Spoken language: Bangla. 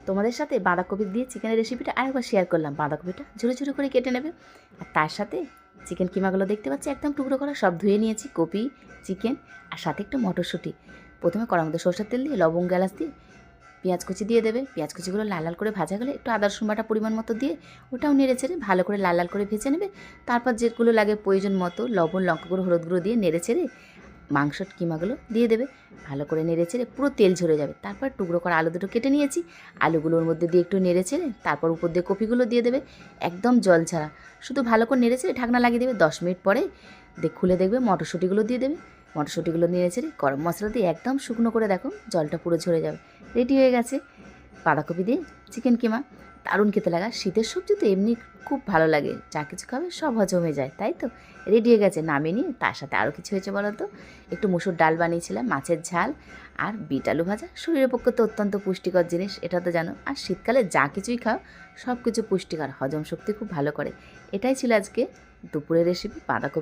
তোমাদের সাথে বাঁধাকপি দিয়ে চিকেনের রেসিপিটা আরেকবার শেয়ার করলাম। বাঁধাকপিটা ঝুরো ঝুরো করে কেটে নেবে, আর তার সাথে চিকেন কিমাগুলো দেখতে পাচ্ছি একদম টুকরো করা, সব ধুয়ে নিয়েছি, কপি, চিকেন আর সাথে একটু মটরশুঁটি। প্রথমে কড়ার মধ্যে সরষের তেল দিয়ে লবঙ্গ এলাচ দিয়ে পেঁয়াজ কুচি দিয়ে দেবে। পেঁয়াজ কুচিগুলো লাল লাল করে ভাজা গেলে একটু আদা রসুন বাটা পরিমাণ মতো দিয়ে ওটাও নেড়ে চেড়ে ভালো করে লাল লাল করে ভেজে নেবে। তারপর যেগুলো লাগে প্রয়োজন মতো লবণ, লঙ্কা গুঁড়ো, হলুদ গুঁড়ো দিয়ে নেড়ে চেড়ে মাংসর কিমাগুলো দিয়ে দেবে। ভালো করে নেড়ে চেড়ে পুরো তেল ঝরে যাবে। তারপর টুকরো করা আলু দুটো কেটে নিয়েছি, আলুগুলোর মধ্যে দিয়ে একটু নেড়ে চেড়ে তারপর উপর দিয়ে কপিগুলো দিয়ে দেবে, একদম জল ছাড়া। শুধু ভালো করে নেড়ে চেড়ে ঢাকনা লাগিয়ে দেবে। 10 মিনিট পরে খুলে দেখবে মটরশুঁটিগুলো দিয়ে দেবে। মটরশুঁটিগুলো নেড়ে চেড়ে গরম মশলা দিয়ে একদম শুকনো করে দেখো জলটা পুরো ঝরে যাবে। রেডি হয়ে গেছে বাঁধাকপি দিয়ে চিকেন কিমা। দারুণ খেতে লাগা। শীতের সবজি তো এমনি খুব ভালো লাগে, যা কিছু খাবে সব হজম হয়ে যায়, তাই তো? রেডি হয়ে গেছে, নামিয়ে নিয়ে তার সাথে আরও কিছু হয়েছে বলো তো। একটু মুসুর ডাল বানিয়েছিলাম, মাছের ঝাল আর বিট আলু ভাজা। শরীরের পক্ষে তো অত্যন্ত পুষ্টিকর জিনিস, এটা তো জানো। আর শীতকালে যা কিছুই খাও সব কিছু পুষ্টিকর, হজম শক্তি খুব ভালো করে। এটাই ছিল আজকে দুপুরের রেসিপি বাঁধাকপি।